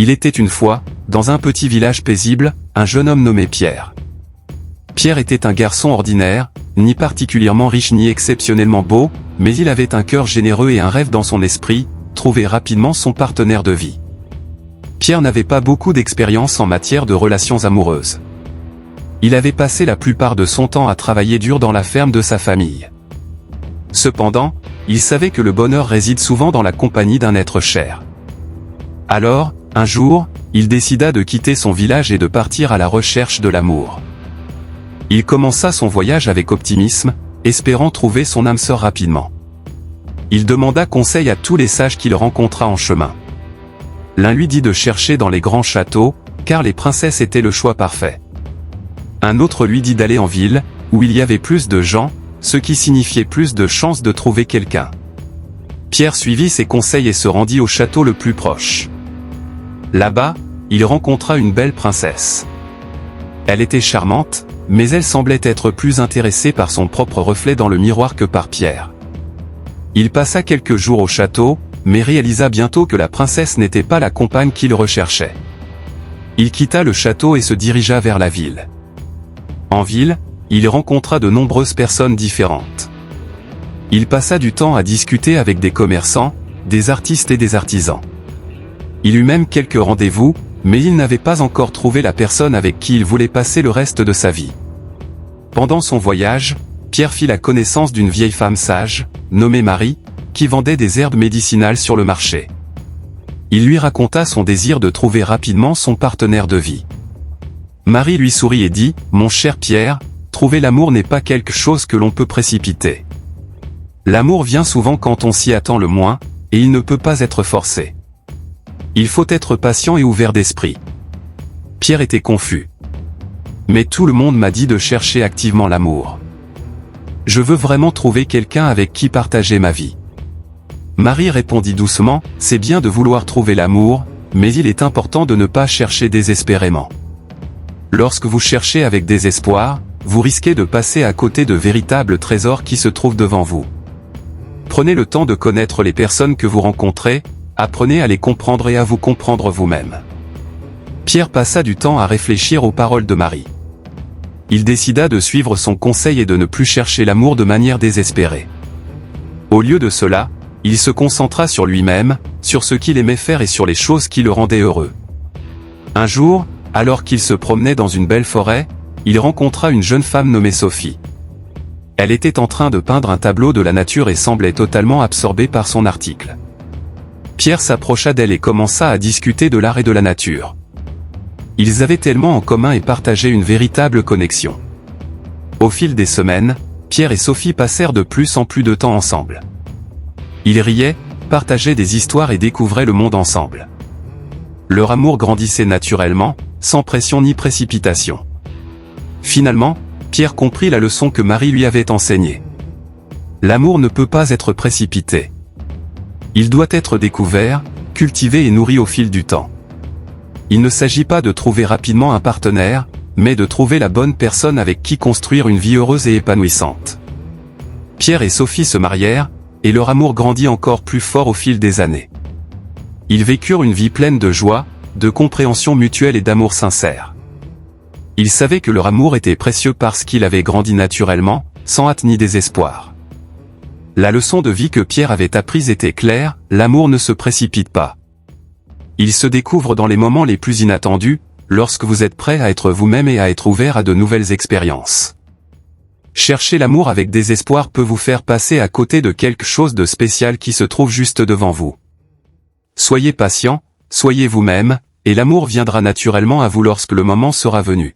Il était une fois, dans un petit village paisible, un jeune homme nommé Pierre. Pierre était un garçon ordinaire, ni particulièrement riche ni exceptionnellement beau, mais il avait un cœur généreux et un rêve dans son esprit, trouver rapidement son partenaire de vie. Pierre n'avait pas beaucoup d'expérience en matière de relations amoureuses. Il avait passé la plupart de son temps à travailler dur dans la ferme de sa famille. Cependant, il savait que le bonheur réside souvent dans la compagnie d'un être cher. Alors, un jour, il décida de quitter son village et de partir à la recherche de l'amour. Il commença son voyage avec optimisme, espérant trouver son âme sœur rapidement. Il demanda conseil à tous les sages qu'il rencontra en chemin. L'un lui dit de chercher dans les grands châteaux, car les princesses étaient le choix parfait. Un autre lui dit d'aller en ville, où il y avait plus de gens, ce qui signifiait plus de chances de trouver quelqu'un. Pierre suivit ses conseils et se rendit au château le plus proche. Là-bas, il rencontra une belle princesse. Elle était charmante, mais elle semblait être plus intéressée par son propre reflet dans le miroir que par Pierre. Il passa quelques jours au château, mais réalisa bientôt que la princesse n'était pas la compagne qu'il recherchait. Il quitta le château et se dirigea vers la ville. En ville, il rencontra de nombreuses personnes différentes. Il passa du temps à discuter avec des commerçants, des artistes et des artisans. Il eut même quelques rendez-vous, mais il n'avait pas encore trouvé la personne avec qui il voulait passer le reste de sa vie. Pendant son voyage, Pierre fit la connaissance d'une vieille femme sage, nommée Marie, qui vendait des herbes médicinales sur le marché. Il lui raconta son désir de trouver rapidement son partenaire de vie. Marie lui sourit et dit « Mon cher Pierre, trouver l'amour n'est pas quelque chose que l'on peut précipiter. L'amour vient souvent quand on s'y attend le moins, et il ne peut pas être forcé. Il faut être patient et ouvert d'esprit. » Pierre était confus. « Mais tout le monde m'a dit de chercher activement l'amour. Je veux vraiment trouver quelqu'un avec qui partager ma vie. » Marie répondit doucement, « C'est bien de vouloir trouver l'amour, mais il est important de ne pas chercher désespérément. Lorsque vous cherchez avec désespoir, vous risquez de passer à côté de véritables trésors qui se trouvent devant vous. Prenez le temps de connaître les personnes que vous rencontrez, apprenez à les comprendre et à vous comprendre vous-même. » Pierre passa du temps à réfléchir aux paroles de Marie. Il décida de suivre son conseil et de ne plus chercher l'amour de manière désespérée. Au lieu de cela, il se concentra sur lui-même, sur ce qu'il aimait faire et sur les choses qui le rendaient heureux. Un jour, alors qu'il se promenait dans une belle forêt, il rencontra une jeune femme nommée Sophie. Elle était en train de peindre un tableau de la nature et semblait totalement absorbée par son article. Pierre s'approcha d'elle et commença à discuter de l'art et de la nature. Ils avaient tellement en commun et partageaient une véritable connexion. Au fil des semaines, Pierre et Sophie passèrent de plus en plus de temps ensemble. Ils riaient, partageaient des histoires et découvraient le monde ensemble. Leur amour grandissait naturellement, sans pression ni précipitation. Finalement, Pierre comprit la leçon que Marie lui avait enseignée. L'amour ne peut pas être précipité. Il doit être découvert, cultivé et nourri au fil du temps. Il ne s'agit pas de trouver rapidement un partenaire, mais de trouver la bonne personne avec qui construire une vie heureuse et épanouissante. Pierre et Sophie se marièrent, et leur amour grandit encore plus fort au fil des années. Ils vécurent une vie pleine de joie, de compréhension mutuelle et d'amour sincère. Ils savaient que leur amour était précieux parce qu'il avait grandi naturellement, sans hâte ni désespoir. La leçon de vie que Pierre avait apprise était claire, l'amour ne se précipite pas. Il se découvre dans les moments les plus inattendus, lorsque vous êtes prêt à être vous-même et à être ouvert à de nouvelles expériences. Chercher l'amour avec désespoir peut vous faire passer à côté de quelque chose de spécial qui se trouve juste devant vous. Soyez patient, soyez vous-même, et l'amour viendra naturellement à vous lorsque le moment sera venu.